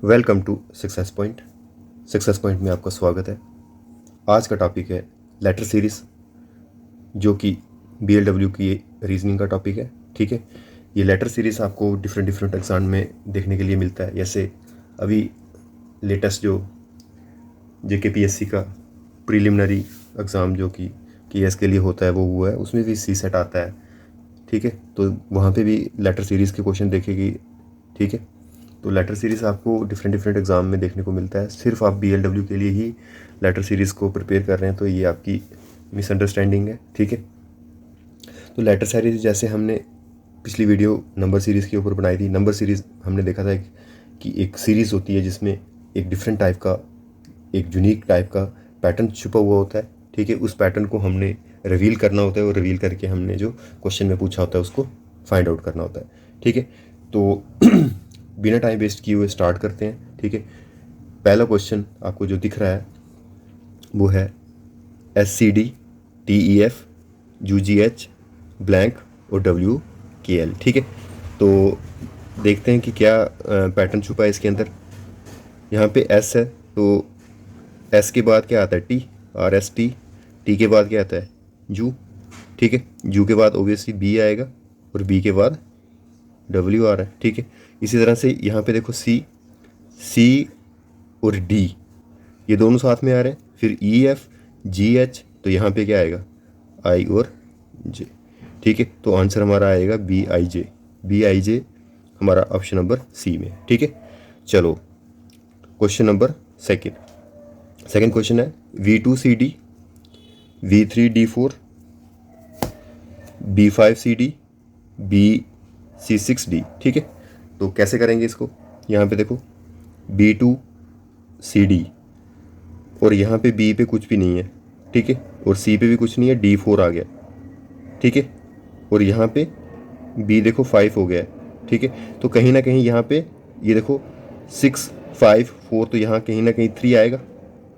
Welcome to success point. Success point में आपका स्वागत है। आज का टॉपिक है लेटर सीरीज़, जो कि BLW की रीजनिंग का टॉपिक है। ठीक है, ये लेटर सीरीज़ आपको डिफरेंट एग्जाम में देखने के लिए मिलता है। जैसे अभी लेटेस्ट जो JKPSC का प्रीलिमिनरी एग्ज़ाम जो कि KS के लिए होता है वो हुआ है, उसमें भी C सेट आता है। ठीक है, तो वहाँ पे भी लेटर सीरीज़ के क्वेश्चन देखेगी। ठीक है, तो लेटर सीरीज़ आपको डिफरेंट एग्ज़ाम में देखने को मिलता है। सिर्फ आप BLW के लिए ही लेटर सीरीज़ को प्रिपेयर कर रहे हैं तो ये आपकी मिसअंडरस्टैंडिंग है। ठीक है, तो लेटर सीरीज़ जैसे हमने पिछली वीडियो नंबर सीरीज़ के ऊपर बनाई थी। नंबर सीरीज़ हमने देखा था कि एक सीरीज़ होती है जिसमें एक डिफरेंट टाइप का, एक यूनिक टाइप का पैटर्न छुपा हुआ होता है। ठीक है, उस पैटर्न को हमने रिवील करना होता है और रिवील करके हमने जो क्वेश्चन में पूछा होता है उसको फाइंड आउट करना होता है। ठीक है, तो बिना टाइम वेस्ट किए हुए स्टार्ट करते हैं। ठीक है, पहला क्वेश्चन आपको जो दिख रहा है वो है SCD TEF UGH ब्लैंक और WKL। ठीक है, तो देखते हैं कि क्या पैटर्न छुपा है इसके अंदर। यहाँ पे S है, तो S के बाद क्या आता है T, RST। T के बाद क्या आता है U। ठीक है, U के बाद ओबियसली B आएगा और B के बाद W आ रहा है। ठीक है, इसी तरह से यहाँ पे देखो C और D ये दोनों साथ में आ रहे हैं। फिर EF GH, तो यहाँ पे क्या आएगा I और J। ठीक है, तो आंसर हमारा आएगा BIJ हमारा ऑप्शन नंबर C में। ठीक है, चलो क्वेश्चन नंबर सेकंड क्वेश्चन है V2CD V3D4 B5CD BC6D। ठीक है, तो कैसे करेंगे इसको। यहाँ पे देखो B2CD और यहाँ पे B पे कुछ भी नहीं है। ठीक है, और C पे भी कुछ नहीं है, D4 आ गया। ठीक है, और यहाँ पे B देखो 5 हो गया है। ठीक है, तो कहीं ना कहीं यहाँ पे ये देखो 6 5 4, तो यहाँ कहीं ना कहीं 3 आएगा।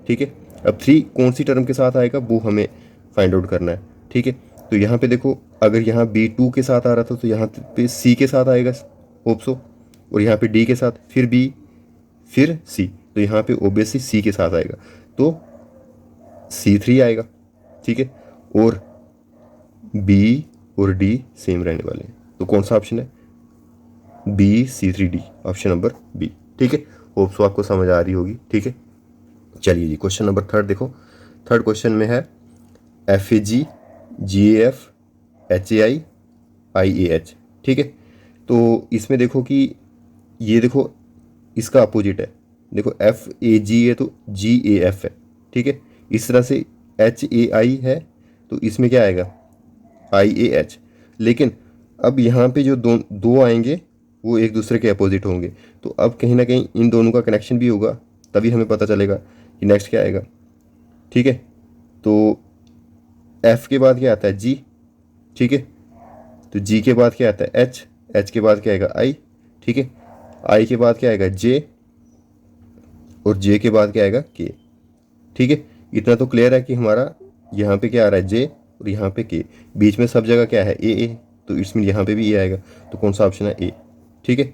ठीक है, अब 3 कौन सी टर्म के साथ आएगा वो हमें फाइंड आउट करना है। ठीक है, तो यहाँ पे देखो अगर यहाँ B2 के साथ आ रहा था तो यहाँ पे C के साथ आएगा होप सो, और यहाँ पे D के साथ, फिर B, फिर C, तो यहाँ पे ओबियसली C के साथ आएगा, तो C3 आएगा। ठीक है, और B और D सेम रहने वाले हैं, तो कौन सा ऑप्शन है BC3D, ऑप्शन नंबर B। ठीक है, होप सो आपको समझ आ रही होगी। ठीक है, चलिए जी क्वेश्चन नंबर थर्ड देखो। थर्ड क्वेश्चन में है FAG GAF HAI IAH। ठीक है, तो इसमें देखो कि ये देखो इसका अपोजिट है। देखो FAG है तो GAF है। ठीक है, इस तरह से HAI है तो इसमें क्या आएगा IAH। लेकिन अब यहाँ पे जो दो आएंगे वो एक दूसरे के अपोजिट होंगे, तो अब कहीं ना कहीं इन दोनों का कनेक्शन भी होगा, तभी हमें पता चलेगा कि नेक्स्ट क्या आएगा। ठीक है, तो F के बाद क्या आता है G। ठीक है, तो G के बाद क्या आता है H के बाद क्या आएगा I। ठीक है, I के बाद क्या आएगा J और J के बाद क्या आएगा K। ठीक है, इतना तो क्लियर है कि हमारा यहाँ पे क्या आ रहा है J और यहाँ पे K, बीच में सब जगह क्या है A, तो इसमें यहाँ पे भी A आएगा, तो कौन सा ऑप्शन है A। ठीक है,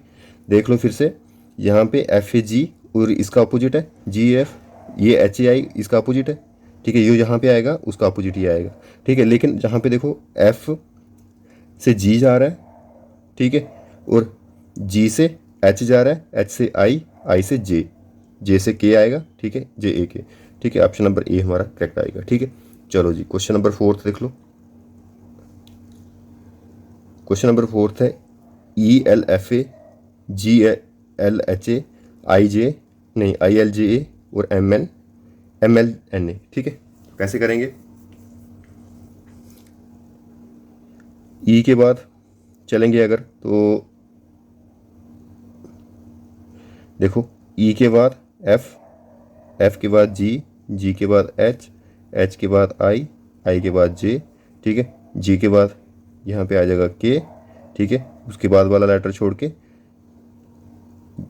देख लो फिर से, यहाँ पे FAG और इसका अपोजिट है GAF, ये HAI इसका अपोजिट है। ठीक है, ये यहाँ पे आएगा उसका अपोजिट ये आएगा। ठीक है, लेकिन जहाँ पे देखो F से G जा रहा है। ठीक है, और G से H जा रहा है, H से I से J से K आएगा। ठीक है, JAK। ठीक है, ऑप्शन नंबर A हमारा करेक्ट आएगा। ठीक है, चलो जी क्वेश्चन नंबर फोर्थ देख लो। क्वेश्चन नंबर फोर्थ है ELFA GLHA ILJA और MLNA। ठीक है, कैसे करेंगे। E के बाद चलेंगे अगर तो देखो E के बाद F के बाद G के बाद H के बाद I के बाद J। ठीक है, G के बाद यहाँ पे आ जाएगा K। ठीक है, उसके बाद वाला लेटर छोड़ के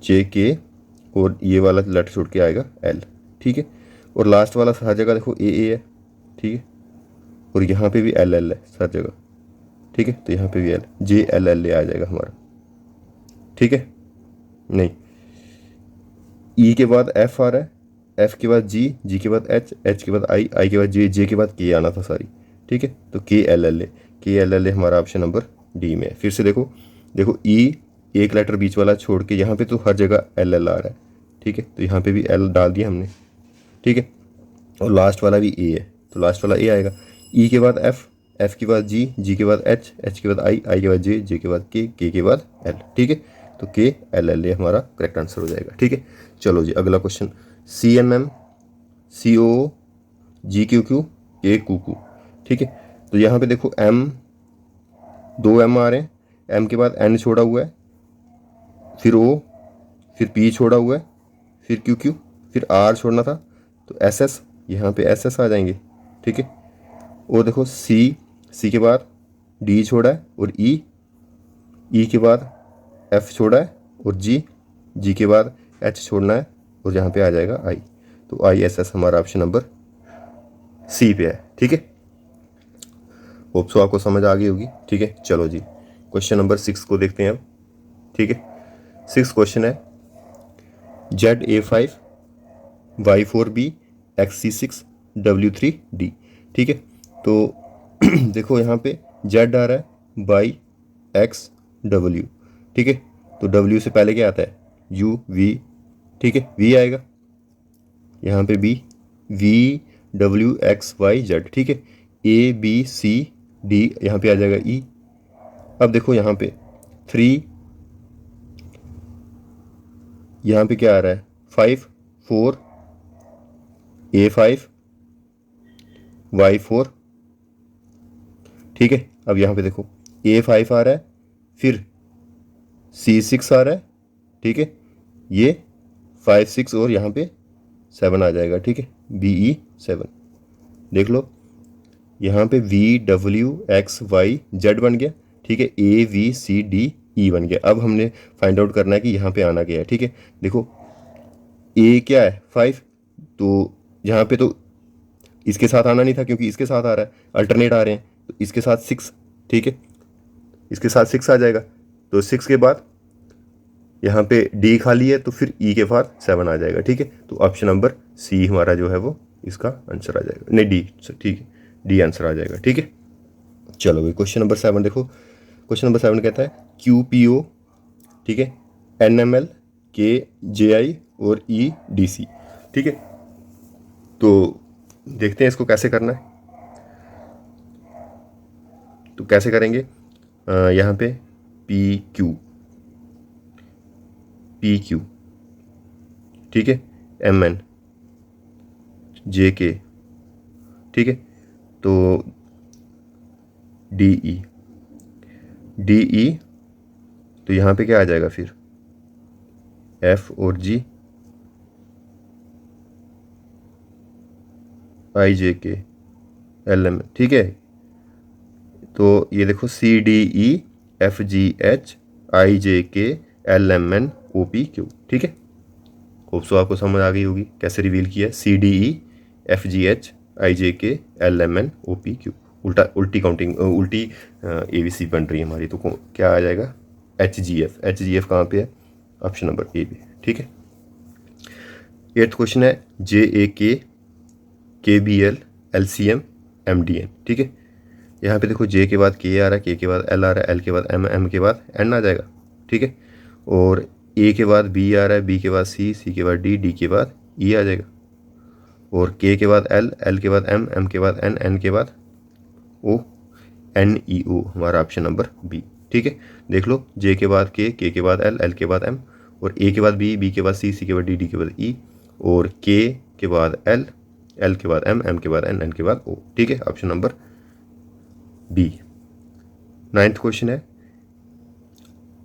JK और ये वाला लेटर छोड़ के आएगा L। ठीक है, और लास्ट वाला हर जगह देखो AA है। ठीक है, और यहाँ पे भी LL है हर जगह। ठीक है, तो यहाँ पे भी L JLLA आ जाएगा हमारा। ठीक है, नहीं ई के बाद एफ आ रहा है, एफ के बाद जी, जी के बाद एच, एच के बाद आई, आई के बाद जे, जे के बाद के आना था सारी, ठीक है। तो के एल एल ए, के एल एल ए हमारा ऑप्शन नंबर डी में है। फिर से देखो, देखो ई एक लेटर बीच वाला छोड़ के यहाँ पे तो हर जगह एल एल आ रहा है, ठीक है। तो यहाँ पे भी एल डाल दिया हमने, ठीक है। और लास्ट वाला भी ए है, तो लास्ट वाला ए आएगा। ई के बाद एफ, एफ के बाद जी, जी के बाद एच, एच के बाद आई, आई के बाद जे, जे के बाद के के बाद एल, ठीक है। तो के एल एल ए हमारा करेक्ट आंसर हो जाएगा, ठीक है। चलो जी अगला क्वेश्चन, सी एम एम, सी ओ, जी क्यू क्यू, के कू कू, ठीक है। तो यहाँ पे देखो एम, दो एम आ रहे हैं, एम के बाद एन छोड़ा हुआ है, फिर ओ, फिर पी छोड़ा हुआ है, फिर क्यू क्यू, फिर आर छोड़ना था, तो एस एस, यहाँ पे एस एस आ जाएंगे, ठीक है। और देखो सी, सी के बाद डी छोड़ा है, और ई, ई के बाद एफ छोड़ा है, और जी, जी के बाद एच छोड़ना है, और यहाँ पे आ जाएगा आई। तो आई एस एस हमारा ऑप्शन नंबर सी पे है, ठीक है। होप सो आपको समझ आ गई होगी, ठीक है। चलो जी क्वेश्चन नंबर 6 को देखते हैं अब, ठीक है। 6 क्वेश्चन है, ZA5 Y4B XC6 W3D, ठीक है। तो देखो यहाँ पे Z आ रहा है बाई एक्स डब्ल्यू, ठीक है। तो W से पहले क्या आता है, U V, ठीक है, V आएगा यहाँ पे B, V W X Y Z, ठीक है। A B C D यहाँ पे आ जाएगा E। अब देखो यहाँ पे 3, यहाँ पे क्या आ रहा है 5 4, A5 Y4, ठीक है। अब यहाँ पे देखो A5 आ रहा है, फिर C6 आ रहा है, ठीक है। ये 5 6 और यहाँ पे 7 आ जाएगा, ठीक है, BE7। देख लो यहाँ पे VWXYZ बन गया, ठीक है। AVCDE बन गया। अब हमने फाइंड आउट करना है कि यहाँ पे आना क्या है, ठीक है। देखो A क्या है 5, तो यहाँ पे तो इसके साथ आना नहीं था क्योंकि इसके साथ आ रहा है, अल्टरनेट आ रहे हैं, तो इसके साथ 6, ठीक है, इसके साथ 6 आ जाएगा। तो 6 के बाद यहाँ पे D खाली है, तो फिर E के बाद 7 आ जाएगा, ठीक है। तो ऑप्शन नंबर C हमारा जो है वो इसका आंसर आ जाएगा, नहीं D, ठीक है, D आंसर आ जाएगा, ठीक है। चलो भाई क्वेश्चन नंबर 7 देखो, क्वेश्चन नंबर 7 कहता है QPO, ठीक है, NML, KJI और EDC, ठीक है। तो देखते हैं इसको कैसे करना है। तो कैसे करेंगे, यहाँ पे PQ, PQ, ठीक है, MN, JK, ठीक है। तो DE, DE, तो यहाँ पे क्या आ जाएगा फिर F और G, IJK, LM, ठीक है। तो ये देखो CDE, FGH, IJK, LMN, OPQ, ठीक है। होप सो आपको समझ आ गई होगी कैसे रिवील किया है, CDE, FGH, IJK, LMN, OPQ। उल्टी काउंटिंग, उल्टी ABC बन रही है हमारी, तो क्या आ जाएगा HGF, HGF कहाँ पे है, ऑप्शन नंबर ए पे, ठीक है। 8th क्वेश्चन है JAK, KBL, LCM, MDN, ठीक है। यहाँ पे देखो J के बाद K आ रहा है, K के बाद L आ रहा है, L के बाद M, M के बाद N आ जाएगा, ठीक है। और A के बाद B आ रहा है, B के बाद C, C के बाद D, D के बाद E आ जाएगा। और K के बाद L, L के बाद M, M के बाद N, N के बाद O, N E O हमारा ऑप्शन नंबर B, ठीक है। देख लो J के बाद K, K के बाद L, L के बाद M, और A के बाद B, B के बाद C, C के बाद D, D के बाद E, और K के बाद L, L के बाद M, M के बाद N, N के बाद O, ठीक है, option number B। 9th question है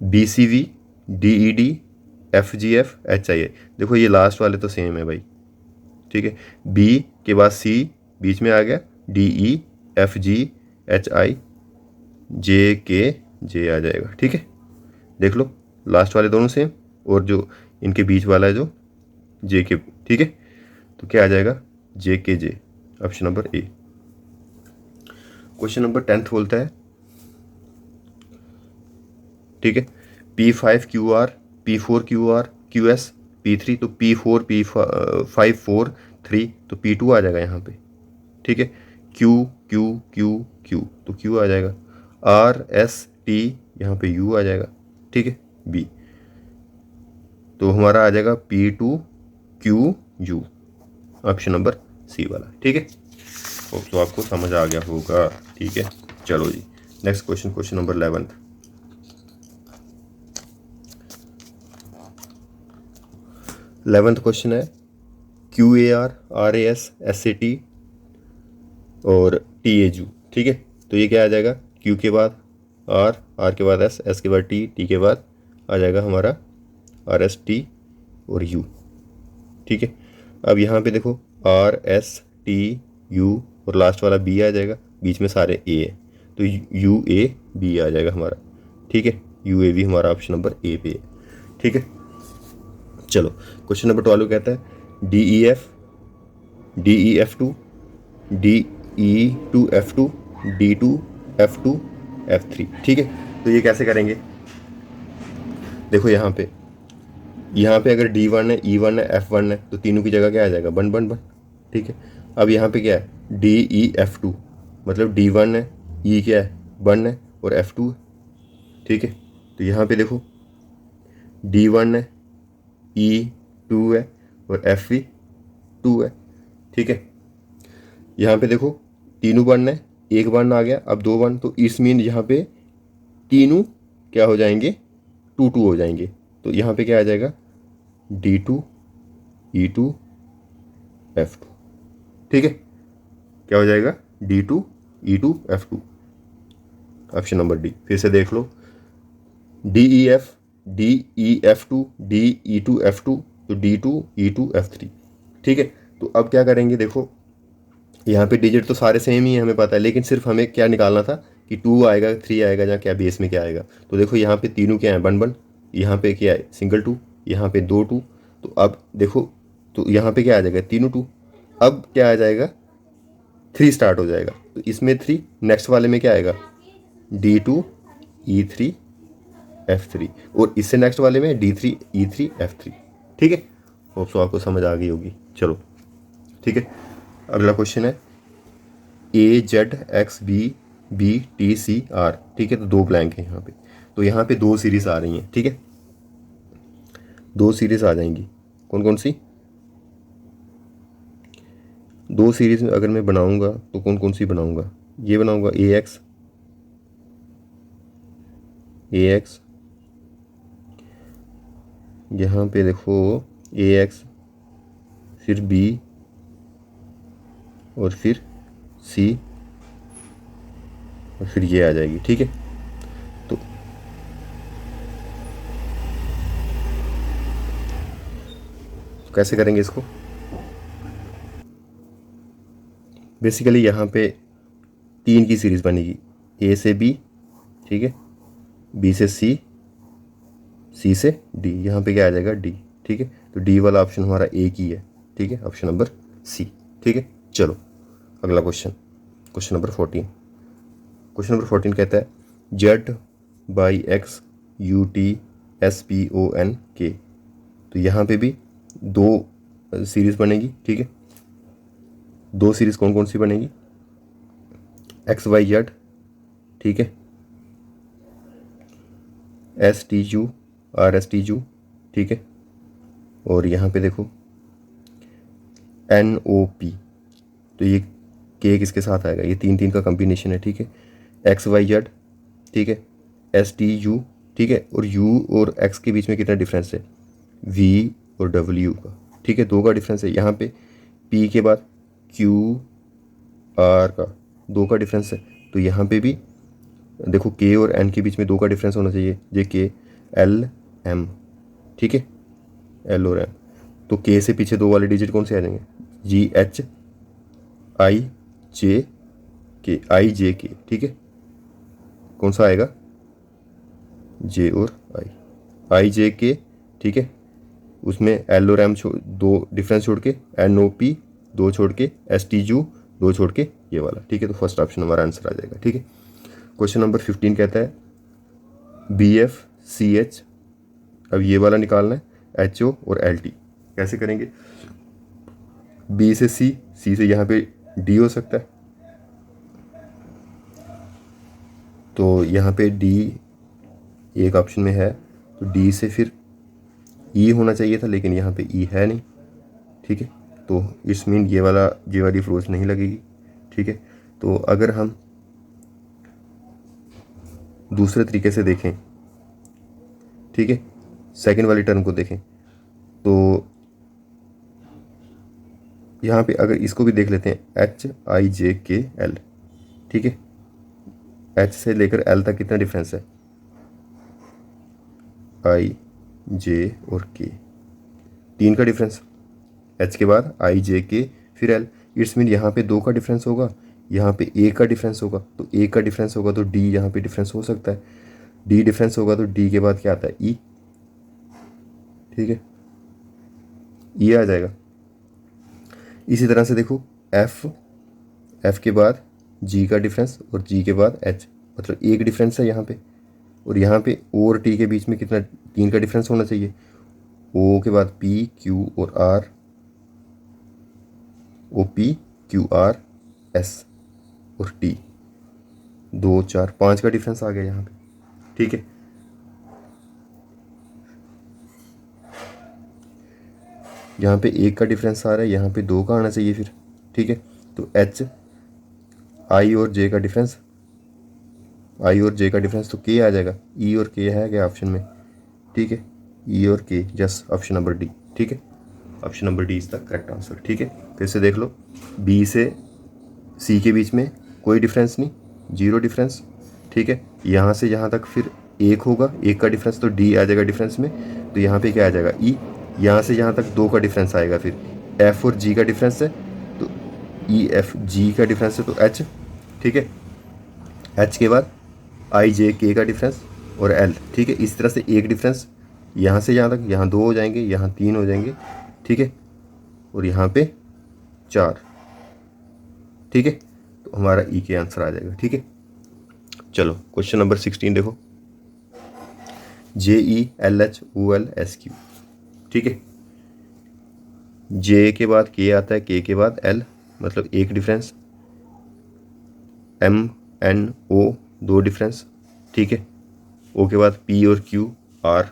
BCV, DED, FGF, HIA। देखो ये लास्ट वाले तो सेम है भाई, ठीक है। B के बाद C बीच में आ गया, DE, FG, HI, JK, J आ जाएगा, ठीक है। देख लो लास्ट वाले दोनों सेम, और जो इनके बीच वाला है जो JK, ठीक है। तो क्या आ जाएगा JKJ, option number A. Question number 10th बोलता है, ठीक है, P5QR, P4QR, QS, P3 तो P4 P5 4 3 तो P2 आ जाएगा यहाँ पे, ठीक है। Q Q Q Q तो Q आ जाएगा। R S T यहाँ पे U आ जाएगा, ठीक है। B तो हमारा आ जाएगा P2 Q U, option number C वाला, ठीक है। तो आपको समझ आ गया होगा, ठीक है। चलो जी, next question, question number 11th question है QAR RAS SAT और TAU, ठीक है। तो ये क्या आ जाएगा, Q के बाद R के बाद S के बाद T के बाद आ जाएगा हमारा RST और U, ठीक है। अब यहाँ पे देखो RSTU और लास्ट वाला B आ जाएगा, बीच में सारे A है तो UAB आ जाएगा हमारा, ठीक है। UAB हमारा ऑप्शन नंबर A पे है, ठीक है। चलो क्वेश्चन नंबर 12 कहता है DEF2 DE2F2 D2F2 F3, ठीक है। तो ये कैसे करेंगे, देखो यहाँ पे अगर D1 है E1 है F1 है तो तीनों की जगह क्या आ जाएगा, 1 1 1, ठीक है। अब यहाँ पे क्या है DEF2 मतलब D1 है, E क्या है 1 है और F2 है, ठीक है। तो यहाँ पे देखो D1 है E2 है और F2 है, ठीक है। यहाँ पे देखो तीनों 1 है, एक 1 आ गया, अब 2 1, तो इस मीन यहाँ पे तीनों क्या हो जाएंगे 2 2 हो जाएंगे। तो यहाँ पे क्या आ जाएगा D2 E2 F2, ठीक है। क्या हो जाएगा D2 E2 F2, option number D. फिर से देख लो DEF DEF2 DE2 F2 तो D2 E2 F3, ठीक है। तो अब क्या करेंगे, देखो यहाँ पे डिजिट तो सारे सेम ही है हमें पता है, लेकिन सिर्फ हमें क्या निकालना था कि 2 आएगा 3 आएगा या क्या बेस में क्या आएगा। तो देखो यहाँ पे तीनों क्या है 1 1, यहाँ पे क्या है सिंगल 2, यहाँ पे 2 2। तो अब देखो तो यहाँ पे क्या आ जाएगा तीनों 2, अब क्या आ जाएगा 3 स्टार्ट हो जाएगा, तो इसमें 3, नेक्स्ट वाले में क्या आएगा D2 E3 F3 और इससे नेक्स्ट वाले में D3 E3 F3, ठीक है। होप सो आपको समझ आ गई होगी। चलो ठीक है, अगला क्वेश्चन है AZXBBTCR, ठीक है। तो 2 ब्लैंक है यहाँ पे, तो यहाँ पे 2 सीरीज आ रही हैं, ठीक है। 2 सीरीज आ जाएंगी, कौन कौन सी 2 सीरीज अगर मैं बनाऊंगा तो कौन कौन सी बनाऊंगा, ये बनाऊंगा AX यहाँ पे देखो AX फिर B और फिर C और फिर ये आ जाएगी, ठीक है। तो कैसे करेंगे इसको, बेसिकली यहाँ पे 3 की सीरीज बनेगी, A से B, ठीक है, B से C, C से D, यहाँ पे क्या आ जाएगा D, ठीक है। तो D वाला ऑप्शन हमारा एक ही है, ठीक है, ऑप्शन नंबर C, ठीक है। चलो अगला question, question number 14। Question number 14 कहता है ZYXUTSPONK, तो यहाँ पे भी 2 सीरीज बनेगी, ठीक है। 2 सीरीज कौन कौन सी बनेगी, XYZ, ठीक है, STU RSTU, ठीक है। और यहाँ पे देखो NOP, तो ये K किसके साथ आएगा, ये 3 3 का कॉम्बिनेशन है, ठीक है। XYZ, ठीक है, STU, ठीक है, और U और X के बीच में कितना डिफरेंस है V और W का, ठीक है, 2 का डिफरेंस है। यहाँ पे P के बाद QR का 2 का डिफरेंस है, तो यहाँ पे भी देखो K और N के बीच में 2 का डिफरेंस होना चाहिए, जे K L M, ठीक है, L और M। तो K से पीछे 2 वाले डिजिट कौन से आ जाएंगे GHIJK, ठीक है। कौन सा आएगा J और IJK, ठीक है। उसमें L और M 2 डिफरेंस छोड़ के, NOP 2 छोड़ के, STU 2 छोड़ के ये वाला, ठीक है। तो फर्स्ट ऑप्शन हमारा आंसर आ जाएगा, ठीक है। क्वेश्चन नंबर 15 कहता है BFCH, अब ये वाला निकालना है, HO और LT। कैसे करेंगे? B से C, C से यहाँ पे D हो सकता है, तो यहाँ पे D एक ऑप्शन में है, तो D से फिर E होना चाहिए था, लेकिन यहाँ पे E है नहीं, ठीक है। तो इट्स मीन ये वाली अप्रोच नहीं लगेगी, ठीक है। तो अगर हम दूसरे तरीके से देखें, ठीक है, सेकंड वाली टर्म को देखें, तो यहाँ पे अगर इसको भी देख लेते हैं, HIJKL, ठीक है। H से लेकर L तक कितना डिफरेंस है? I, J और K, 3 का डिफरेंस। H के बाद I, J, K फिर L। इट्स मीन यहाँ पे 2 का डिफरेंस होगा, यहाँ पे 1 का डिफरेंस होगा, तो 1 का डिफरेंस होगा तो D यहाँ पे डिफरेंस हो सकता है। D डिफरेंस होगा तो D के बाद क्या आता है? E, ठीक है, E आ जाएगा। इसी तरह से देखो, F के बाद G का डिफरेंस और G के बाद H, मतलब 1 डिफरेंस है यहाँ पे, और यहाँ पे O और T के बीच में कितना? 3 का डिफरेंस होना चाहिए। O के बाद P, Q और R, OP, QR, S और T, 2, 4, 5 का डिफरेंस आ गया यहाँ पे, ठीक है। यहाँ पे 1 का डिफरेंस आ रहा है, यहाँ पे 2 का आना चाहिए फिर, ठीक है। तो H, I और J का डिफरेंस, I और J का डिफरेंस तो K आ जाएगा। E और K है क्या ऑप्शन में? ठीक है, E और K, just option number D, ठीक है। Option number D is the correct answer, ठीक है। फिर से देख लो, B से C के बीच में कोई डिफरेंस नहीं, 0 डिफरेंस, ठीक है। यहाँ से यहाँ तक फिर 1 होगा, 1 का डिफरेंस, तो D आ जाएगा डिफरेंस में, तो यहाँ पे क्या आ जाएगा? E। यहाँ से यहाँ तक 2 का डिफरेंस आएगा, फिर F और G का डिफरेंस है, तो EFG का डिफरेंस है तो H, ठीक है। H के बाद IJK का डिफरेंस और L, ठीक है। इस तरह से 1 डिफरेंस, यहाँ से यहाँ तक, यहाँ 2 हो जाएंगे, यहाँ 3 हो जाएंगे, ठीक है, और यहाँ पे 4, ठीक है। तो हमारा E के आंसर आ जाएगा, ठीक है। चलो क्वेश्चन नंबर 16 देखो, JELHOLSQ, ठीक है। J के बाद K आता है, K के बाद L, मतलब 1 डिफरेंस, MNO 2 डिफरेंस, ठीक है। O के बाद P और Q R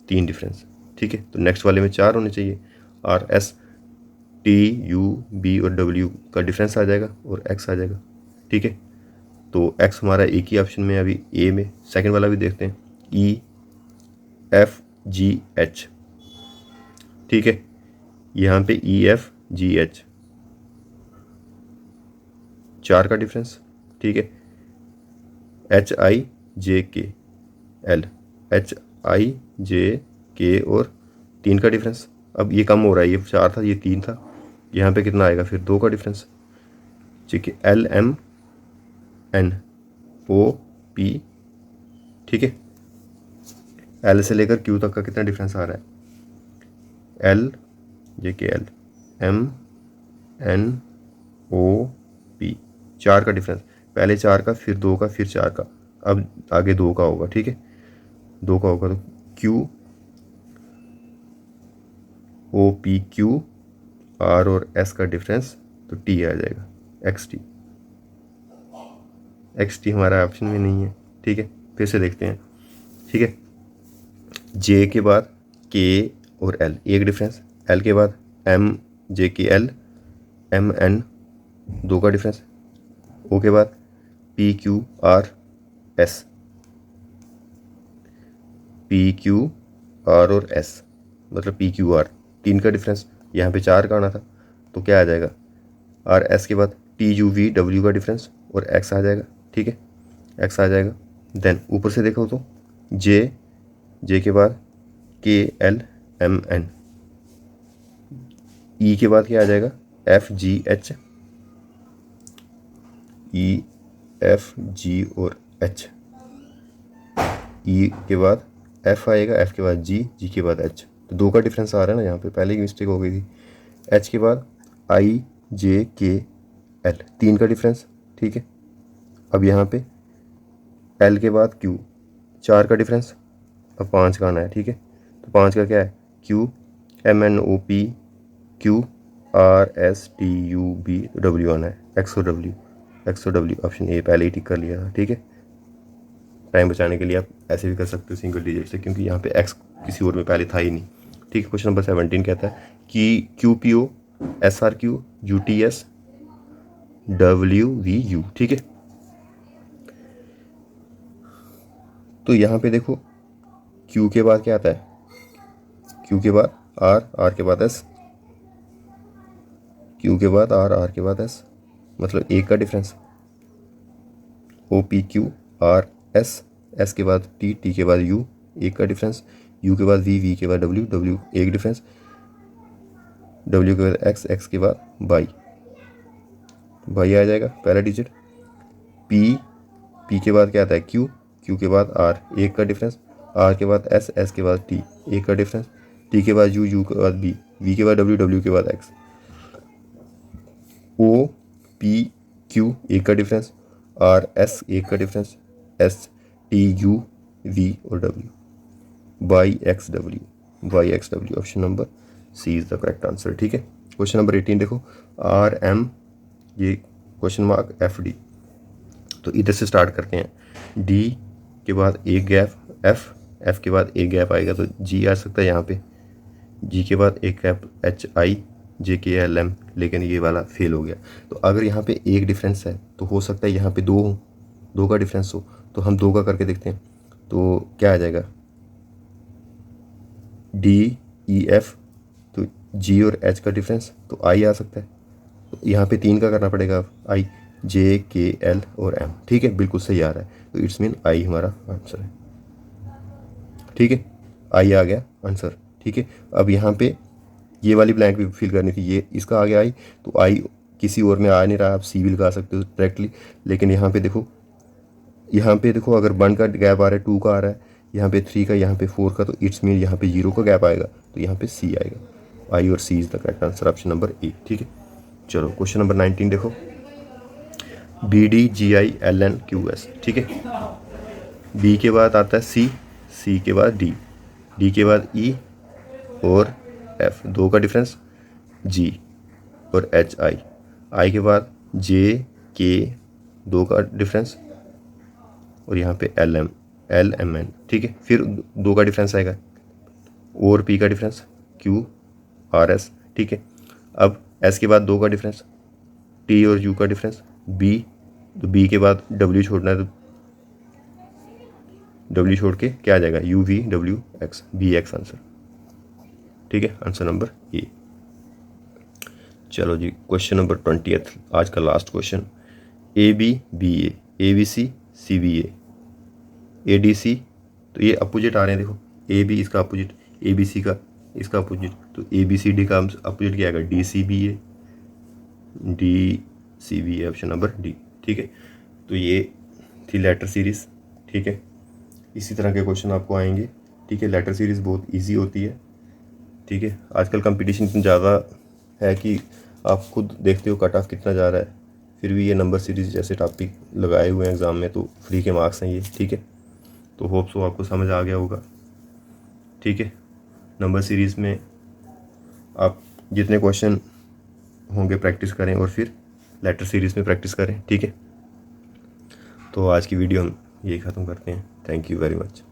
3 डिफरेंस, ठीक है। तो नेक्स्ट वाले में 4 होने चाहिए, RS T U B और W का डिफरेंस आ जाएगा और X आ जाएगा, ठीक है। तो X हमारा एक ही ऑप्शन में, अभी A में। सेकंड वाला भी देखते हैं, EFGH, ठीक है। यहाँ पे EFGH 4 का डिफरेंस, ठीक है। HIJKL, HIJK और 3 का डिफरेंस। अब ये कम हो रहा है, ये 4 था, ये 3 था, यहाँ पे कितना आएगा? फिर 2 का डिफरेंस, ठीक है। LMNOP, ठीक है। L से लेकर Q तक का कितना डिफरेंस आ रहा है? LJKL MNOP 4 का डिफरेंस, पहले 4 का, फिर 2 का, फिर 4 का, अब आगे 2 का होगा, ठीक है। 2 का होगा तो QOPQ R और S का डिफरेंस, तो T आ जाएगा, XT हमारा ऑप्शन में नहीं है, ठीक है। फिर से देखते हैं, ठीक है। J के बाद K और L 1 डिफरेंस, L के बाद MJKL MN 2 का डिफरेंस, O के बाद PQRS PQR और S, मतलब PQR 3 का डिफरेंस, यहाँ पे 4 का आना था, तो क्या आ जाएगा? RS के बाद TUVW का डिफरेंस और X आ जाएगा, ठीक है, X आ जाएगा। देन ऊपर से देखो तो J के बाद KLMN, E के बाद क्या आ जाएगा? FGH, EFG और H, E के बाद F आएगा, F के बाद G के बाद H, तो 2 का डिफरेंस आ रहा है ना, यहाँ पे पहले की मिस्टेक हो गई थी। H के बाद IJKL 3 का डिफरेंस, ठीक है। अब यहाँ पे L के बाद Q 4 का डिफरेंस, अब 5 का आना है, ठीक है। तो 5 का क्या है? MNOPQRSTUBW आना है, XOW ऑप्शन ए पहले ही टिक कर लिया था, ठीक है। टाइम बचाने के लिए आप ऐसे भी कर सकते हो सिंगल डिजिट से, क्योंकि यहाँ पे एक्स किसी और में पहले था ही नहीं, ठीक है। क्वेश्चन नंबर 17 कहता है कि QPO SRQ UTS WVU, ठीक है। तो यहाँ पे देखो Q के बाद क्या आता है, Q के बाद R के बाद S, Q के बाद R के बाद S, मतलब एक का डिफरेंस। OPQRS के बाद T के बाद U, एक का डिफरेंस। U के बाद V के बाद W एक डिफरेंस। W के बाद X के बाद Y आ जाएगा पहला डिजिट। P के बाद क्या आता है Q के बाद R, एक का डिफरेंस। R के बाद S के बाद T, एक का डिफरेंस। T के बाद U के बाद V के बाद W के बाद X। OPQ एक का डिफरेंस, RS एक का डिफरेंस, STU V और W, YXW option number C is the correct answer, ठीक है। क्वेश्चन नंबर 18 देखो, RM ये क्वेश्चन मार्क FD, तो इधर से स्टार्ट करते हैं। D के बाद एक गैप F के बाद एक गैप आएगा तो G आ सकता है यहाँ पे। G के बाद एक गैप HIJKLM, लेकिन ये वाला फेल हो गया। तो अगर यहाँ पे एक डिफरेंस है तो हो सकता है यहाँ पे दो का डिफरेंस हो, तो हम दो का करके देखते हैं। तो क्या आ जाएगा DEF, तो G और H का डिफरेंस तो I आ सकता है। तो यहाँ पे तीन का करना पड़ेगा IJKL और M, ठीक है, बिल्कुल सही आ रहा है। तो इट्स मीन I हमारा आंसर है, ठीक है। I आ गया आंसर, ठीक है। अब यहाँ पे ये वाली ब्लैंक भी फिल करनी थी, ये इसका आ गया I, तो I किसी और में आ नहीं रहा, आप C भी लगा सकते हो डायरेक्टली। लेकिन यहाँ पे देखो अगर 1 का गैप आ रहा है, 2 का आ रहा है, यहाँ पे 3 का, यहाँ पे 4 का, तो इट्स मीन यहाँ पे 0 का गैप आएगा, तो यहाँ पे C आएगा। I और C is the correct answer, option number A, ठीक है। चलो क्वेश्चन नंबर 19 देखो, BDGILNQS, ठीक है। B के बाद आता है C के बाद D के बाद E और F, दो का डिफरेंस, G और I के बाद JK, दो का डिफरेंस, और यहाँ पे LMN, ठीक है। फिर दो का डिफरेंस आएगा, और P का डिफरेंस, QRS, ठीक है। अब S के बाद दो का डिफरेंस, T और U का डिफरेंस, B, तो B के बाद W छोड़ना है, तो W छोड़ के क्या आ जाएगा UVWX, BX आंसर, ठीक है, आंसर नंबर ए। चलो जी क्वेश्चन नंबर 20, आज का last question, ABBA, ABC CBA, ADC, तो ये अपोजिट आ रहे हैं, देखो AB इसका अपोजिट, ABC का इसका अपोजिट, तो ABCD का अपोजिट क्या आएगा DCBA ऑप्शन नंबर डी, ठीक है। तो ये थी लेटर सीरीज़, ठीक है। इसी तरह के क्वेश्चन आपको आएंगे, ठीक है। लेटर सीरीज़ बहुत इजी होती है, ठीक है। आजकल कंपटीशन इतना ज़्यादा है कि आप खुद देखते हो कट ऑफ कितना जा रहा है, फिर भी ये नंबर सीरीज़ जैसे टॉपिक लगाए हुए हैं एग्ज़ाम में, तो फ्री के मार्क्स हैं ये, ठीक है। तो होप सो आपको समझ आ गया होगा, ठीक है। नंबर सीरीज़ में आप जितने क्वेश्चन होंगे प्रैक्टिस करें, और फिर लेटर सीरीज़ में प्रैक्टिस करें, ठीक है। तो आज की वीडियो हम यही ख़त्म करते हैं। Thank you very much.